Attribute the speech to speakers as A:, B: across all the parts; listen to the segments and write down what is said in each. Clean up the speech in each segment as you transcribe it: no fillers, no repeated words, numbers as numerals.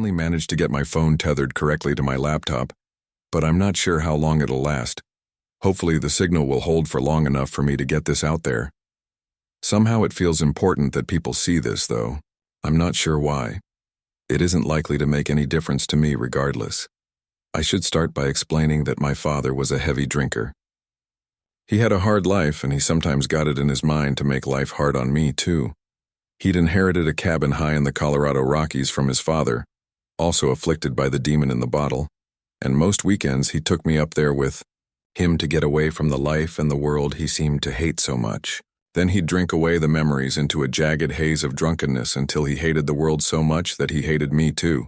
A: finally managed to get my phone tethered correctly to my laptop, but I'm not sure how long it'll last. Hopefully the signal will hold for long enough for me to get this out there. Somehow it feels important that people see this, though. I'm not sure why. It isn't likely to make any difference to me regardless. I should start by explaining that my father was a heavy drinker. He had a hard life, and he sometimes got it in his mind to make life hard on me, too. He'd inherited a cabin high in the Colorado Rockies from his father, also afflicted by the demon in the bottle, and most weekends he took me up there with him to get away from the life and the world he seemed to hate so much. Then he'd drink away the memories into a jagged haze of drunkenness until he hated the world so much that he hated me too.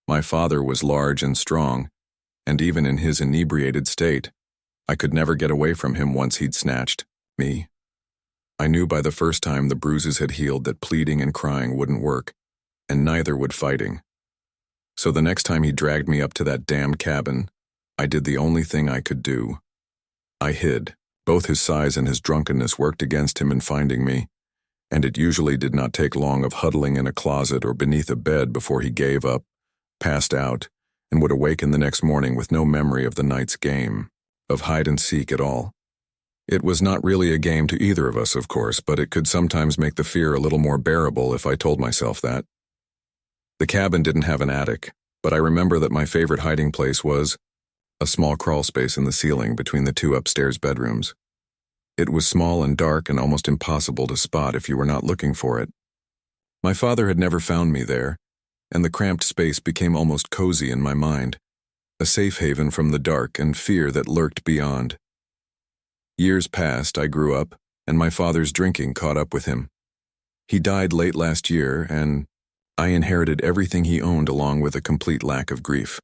A: My father was large and strong, and even in his inebriated state, I could never get away from him once he'd snatched me. I knew by the first time the bruises had healed that pleading and crying wouldn't work, and neither would fighting. So the next time he dragged me up to that damned cabin, I did the only thing I could do. I hid. Both his size and his drunkenness worked against him in finding me, and it usually did not take long of huddling in a closet or beneath a bed before he gave up, passed out, and would awaken the next morning with no memory of the night's game, of hide and seek at all. It was not really a game to either of us, of course, but it could sometimes make the fear a little more bearable if I told myself that. The cabin didn't have an attic, but I remember that my favorite hiding place was a small crawl space in the ceiling between the two upstairs bedrooms. It was small and dark and almost impossible to spot if you were not looking for it. My father had never found me there, and the cramped space became almost cozy in my mind, a safe haven from the dark and fear that lurked beyond. Years passed, I grew up, and my father's drinking caught up with him. He died late last year, and I inherited everything he owned along with a complete lack of grief.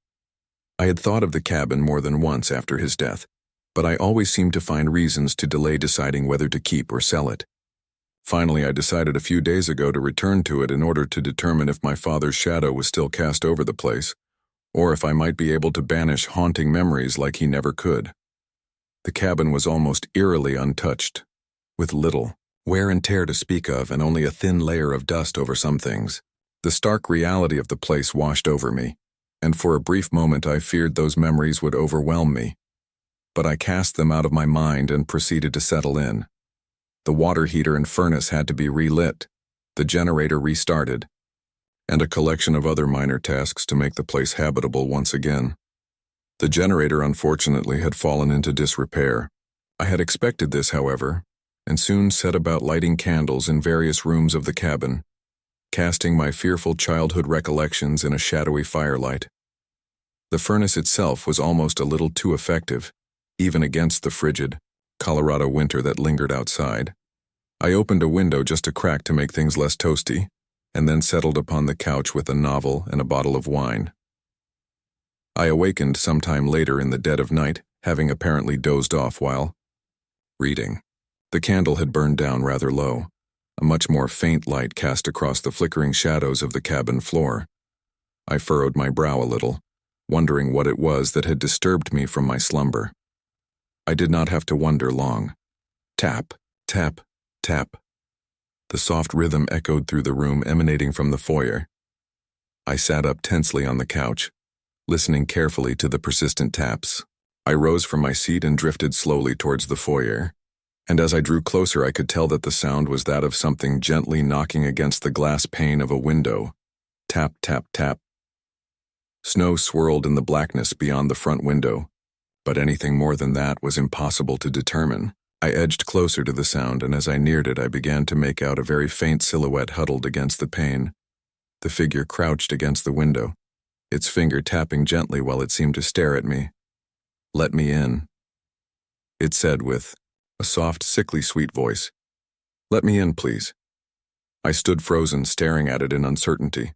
A: I had thought of the cabin more than once after his death, but I always seemed to find reasons to delay deciding whether to keep or sell it. Finally, I decided a few days ago to return to it in order to determine if my father's shadow was still cast over the place, or if I might be able to banish haunting memories like he never could. The cabin was almost eerily untouched, with little wear and tear to speak of and only a thin layer of dust over some things. The stark reality of the place washed over me, and for a brief moment I feared those memories would overwhelm me. But I cast them out of my mind and proceeded to settle in. The water heater and furnace had to be relit, the generator restarted, and a collection of other minor tasks to make the place habitable once again. The generator, unfortunately, had fallen into disrepair. I had expected this, however, and soon set about lighting candles in various rooms of the cabin, casting my fearful childhood recollections in a shadowy firelight. The furnace itself was almost a little too effective, even against the frigid Colorado winter that lingered outside. I opened a window just a crack to make things less toasty, and then settled upon the couch with a novel and a bottle of wine. I awakened sometime later in the dead of night, having apparently dozed off while reading. The candle had burned down rather low, a much more faint light cast across the flickering shadows of the cabin floor. I furrowed my brow a little, wondering what it was that had disturbed me from my slumber. I did not have to wonder long. Tap, tap, tap. The soft rhythm echoed through the room emanating from the foyer. I sat up tensely on the couch, listening carefully to the persistent taps. I rose from my seat and drifted slowly towards the foyer, and as I drew closer I could tell that the sound was that of something gently knocking against the glass pane of a window. Tap, tap, tap. Snow swirled in the blackness beyond the front window, but anything more than that was impossible to determine. I edged closer to the sound, and as I neared it I began to make out a very faint silhouette huddled against the pane. The figure crouched against the window, its finger tapping gently while it seemed to stare at me. "Let me in," it said with a soft, sickly sweet voice. "Let me in, please." I stood frozen, staring at it in uncertainty.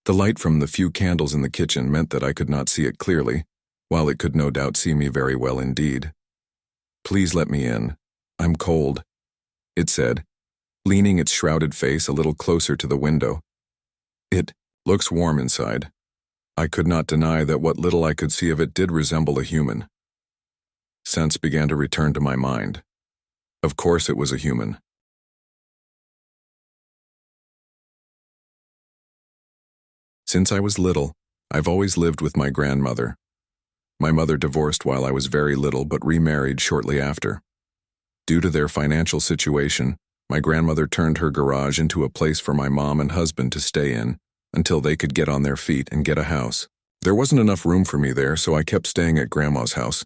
A: The light from the few candles in the kitchen meant that I could not see it clearly, while it could no doubt see me very well indeed. "Please let me in. I'm cold," it said, leaning its shrouded face a little closer to the window. "It looks warm inside." I could not deny that what little I could see of it did resemble a human. Sense began to return to my mind. Of course it was a human. Since I was little, I've always lived with my grandmother. My mother divorced while I was very little but remarried shortly after. Due to their financial situation, my grandmother turned her garage into a place for my mom and husband to stay in until they could get on their feet and get a house. There wasn't enough room for me there, so I kept staying at Grandma's house.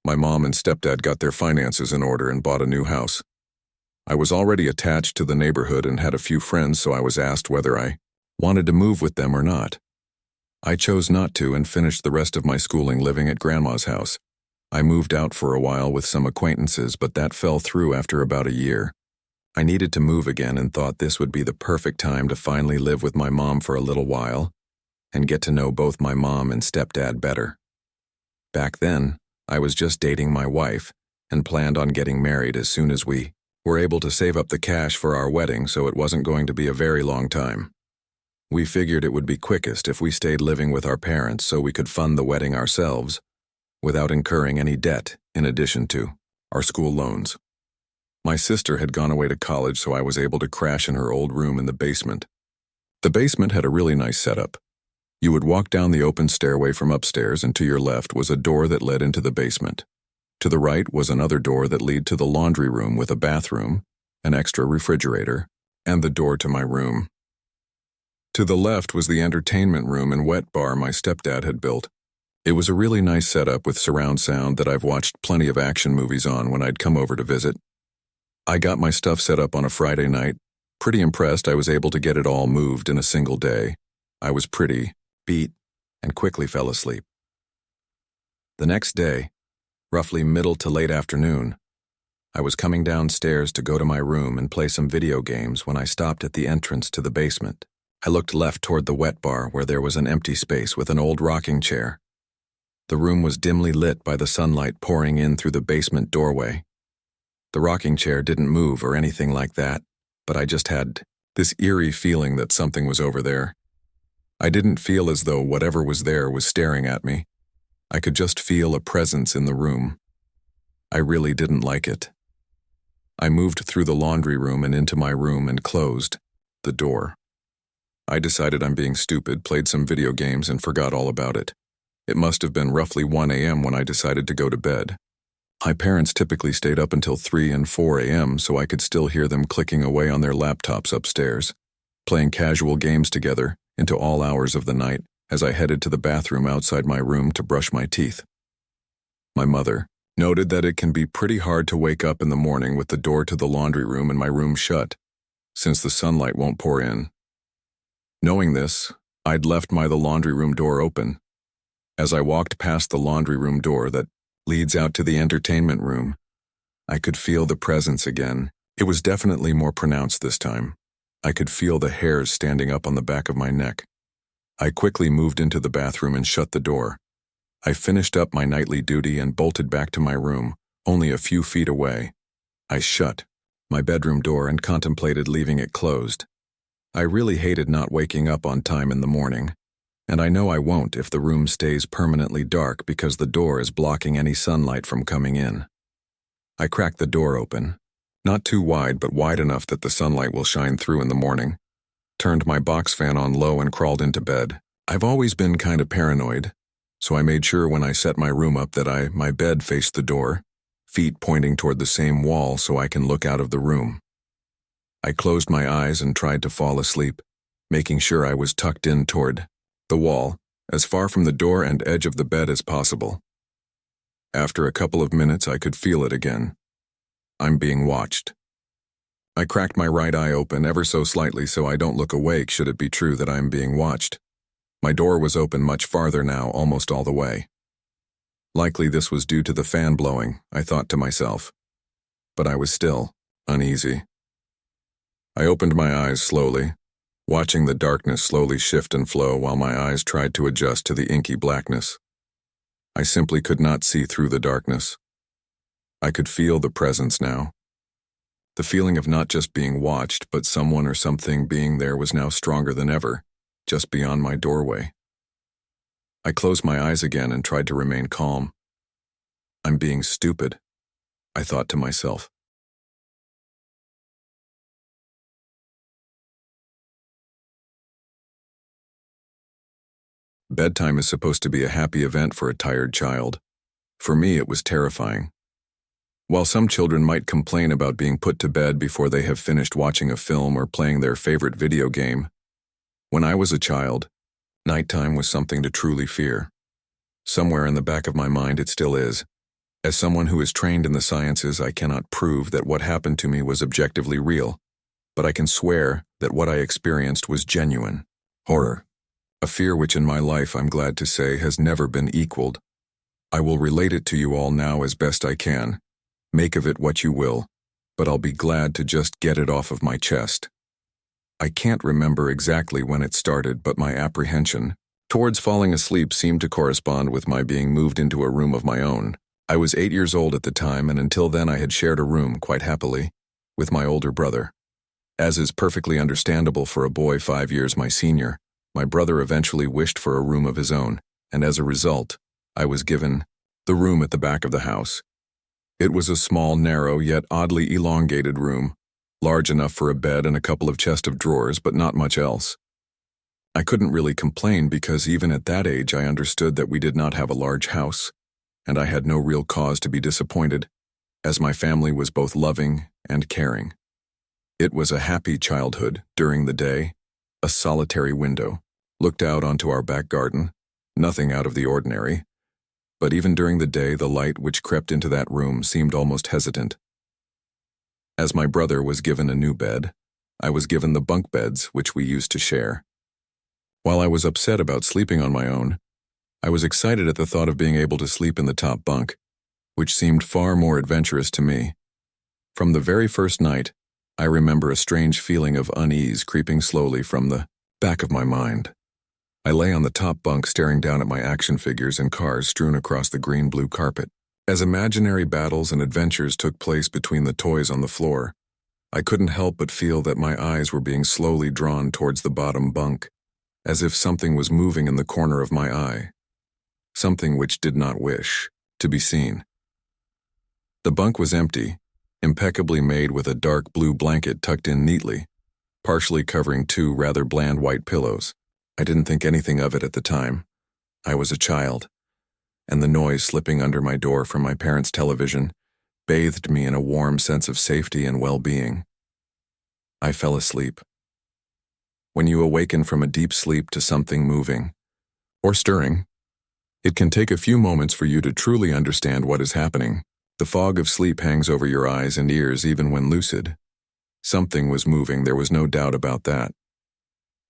A: My mom and stepdad got their finances in order and bought a new house. I was already attached to the neighborhood and had a few friends, so I was asked whether I wanted to move with them or not. I chose not to and finished the rest of my schooling living at Grandma's house. I moved out for a while with some acquaintances, but that fell through after about a year. I needed to move again and thought this would be the perfect time to finally live with my mom for a little while and get to know both my mom and stepdad better. Back then, I was just dating my wife and planned on getting married as soon as we were able to save up the cash for our wedding, so it wasn't going to be a very long time. We figured it would be quickest if we stayed living with our parents so we could fund the wedding ourselves without incurring any debt in addition to our school loans. My sister had gone away to college, so I was able to crash in her old room in the basement. The basement had a really nice setup. You would walk down the open stairway from upstairs, and to your left was a door that led into the basement. To the right was another door that led to the laundry room with a bathroom, an extra refrigerator, and the door to my room. To the left was the entertainment room and wet bar my stepdad had built. It was a really nice setup with surround sound that I've watched plenty of action movies on when I'd come over to visit. I got my stuff set up on a Friday night. Pretty impressed I was able to get it all moved in a single day. I was pretty beat and quickly fell asleep. The next day, roughly middle to late afternoon, I was coming downstairs to go to my room and play some video games when I stopped at the entrance to the basement. I looked left toward the wet bar where there was an empty space with an old rocking chair. The room was dimly lit by the sunlight pouring in through the basement doorway. The rocking chair didn't move or anything like that, but I just had this eerie feeling that something was over there. I didn't feel as though whatever was there was staring at me. I could just feel a presence in the room. I really didn't like it. I moved through the laundry room and into my room and closed the door. I decided I'm being stupid, played some video games, and forgot all about it. It must have been roughly 1 a.m. when I decided to go to bed. My parents typically stayed up until 3 and 4 a.m., so I could still hear them clicking away on their laptops upstairs, playing casual games together into all hours of the night as I headed to the bathroom outside my room to brush my teeth. My mother noted that it can be pretty hard to wake up in the morning with the door to the laundry room and my room shut, since the sunlight won't pour in. Knowing this, I'd left the laundry room door open. As I walked past the laundry room door that leads out to the entertainment room, I could feel the presence again. It was definitely more pronounced this time. I could feel the hairs standing up on the back of my neck. I quickly moved into the bathroom and shut the door. I finished up my nightly duty and bolted back to my room, only a few feet away. I shut my bedroom door and contemplated leaving it closed. I really hated not waking up on time in the morning, and I know I won't if the room stays permanently dark because the door is blocking any sunlight from coming in. I cracked the door open, not too wide but wide enough that the sunlight will shine through in the morning, turned my box fan on low and crawled into bed. I've always been kind of paranoid, so I made sure when I set my room up that my bed faced the door, feet pointing toward the same wall so I can look out of the room. I closed my eyes and tried to fall asleep, making sure I was tucked in toward the wall, as far from the door and edge of the bed as possible. After a couple of minutes, I could feel it again. I'm being watched. I cracked my right eye open ever so slightly so I don't look awake should it be true that I am being watched. My door was open much farther now, almost all the way. Likely this was due to the fan blowing, I thought to myself. But I was still uneasy. I opened my eyes slowly, watching the darkness slowly shift and flow while my eyes tried to adjust to the inky blackness. I simply could not see through the darkness. I could feel the presence now. The feeling of not just being watched, but someone or something being there was now stronger than ever, just beyond my doorway. I closed my eyes again and tried to remain calm. I'm being stupid, I thought to myself. Bedtime is supposed to be a happy event for a tired child. For me, it was terrifying. While some children might complain about being put to bed before they have finished watching a film or playing their favorite video game, when I was a child, nighttime was something to truly fear. Somewhere in the back of my mind it still is. As someone who is trained in the sciences, I cannot prove that what happened to me was objectively real, but I can swear that what I experienced was genuine. Horror. A fear which in my life, I'm glad to say, has never been equaled. I will relate it to you all now as best I can. Make of it what you will, but I'll be glad to just get it off of my chest. I can't remember exactly when it started, but my apprehension towards falling asleep seemed to correspond with my being moved into a room of my own. I was 8 years old at the time, and until then I had shared a room, quite happily, with my older brother. As is perfectly understandable for a boy 5 years my senior, my brother eventually wished for a room of his own, and as a result, I was given the room at the back of the house. It was a small, narrow, yet oddly elongated room, large enough for a bed and a couple of chests of drawers, but not much else. I couldn't really complain because even at that age I understood that we did not have a large house, and I had no real cause to be disappointed, as my family was both loving and caring. It was a happy childhood. During the day, a solitary window looked out onto our back garden, nothing out of the ordinary, but even during the day the light which crept into that room seemed almost hesitant. As my brother was given a new bed, I was given the bunk beds which we used to share. While I was upset about sleeping on my own, I was excited at the thought of being able to sleep in the top bunk, which seemed far more adventurous to me. From the very first night, I remember a strange feeling of unease creeping slowly from the back of my mind. I lay on the top bunk staring down at my action figures and cars strewn across the green-blue carpet. As imaginary battles and adventures took place between the toys on the floor, I couldn't help but feel that my eyes were being slowly drawn towards the bottom bunk, as if something was moving in the corner of my eye. Something which did not wish to be seen. The bunk was empty, impeccably made with a dark blue blanket tucked in neatly, partially covering two rather bland white pillows. I didn't think anything of it at the time. I was a child, and the noise slipping under my door from my parents' television bathed me in a warm sense of safety and well-being. I fell asleep. When you awaken from a deep sleep to something moving or stirring, it can take a few moments for you to truly understand what is happening. The fog of sleep hangs over your eyes and ears even when lucid. Something was moving, there was no doubt about that.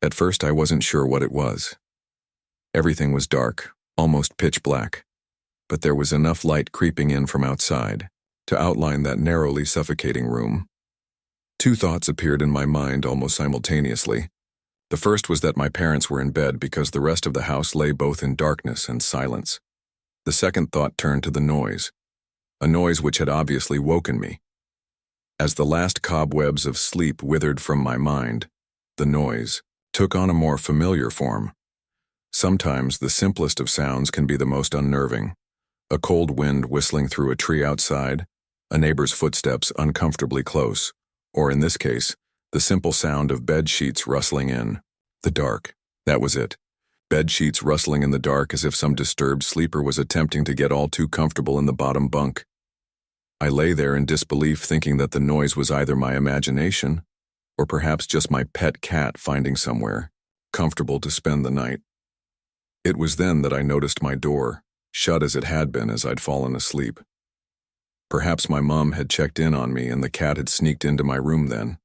A: At first I wasn't sure what it was. Everything was dark, almost pitch black, but there was enough light creeping in from outside to outline that narrowly suffocating room. Two thoughts appeared in my mind almost simultaneously. The first was that my parents were in bed because the rest of the house lay both in darkness and silence. The second thought turned to the noise, a noise which had obviously woken me. As the last cobwebs of sleep withered from my mind, the noise took on a more familiar form. Sometimes the simplest of sounds can be the most unnerving. A cold wind whistling through a tree outside, a neighbor's footsteps uncomfortably close, or in this case, the simple sound of bed sheets rustling in. The dark. That was it. Bed sheets rustling in the dark as if some disturbed sleeper was attempting to get all too comfortable in the bottom bunk. I lay there in disbelief, thinking that the noise was either my imagination or perhaps just my pet cat finding somewhere comfortable to spend the night. It was then that I noticed my door, shut as it had been as I'd fallen asleep. Perhaps my mom had checked in on me and the cat had sneaked into my room then.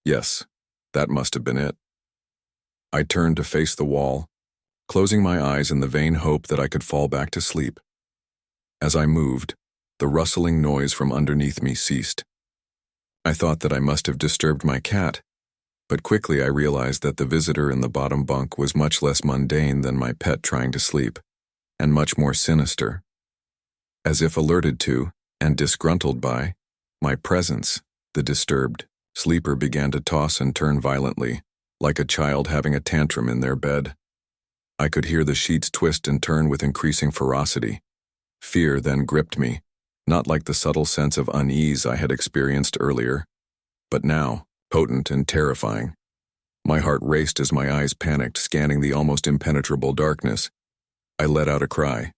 A: Yes, that must have been it. I turned to face the wall, closing my eyes in the vain hope that I could fall back to sleep. As I moved, the rustling noise from underneath me ceased. I thought that I must have disturbed my cat, but quickly I realized that the visitor in the bottom bunk was much less mundane than my pet trying to sleep, and much more sinister. As if alerted to, and disgruntled by, my presence, the disturbed sleeper began to toss and turn violently, like a child having a tantrum in their bed. I could hear the sheets twist and turn with increasing ferocity. Fear then gripped me, not like the subtle sense of unease I had experienced earlier, but now, potent and terrifying. My heart raced as my eyes panicked, scanning the almost impenetrable darkness. I let out a cry.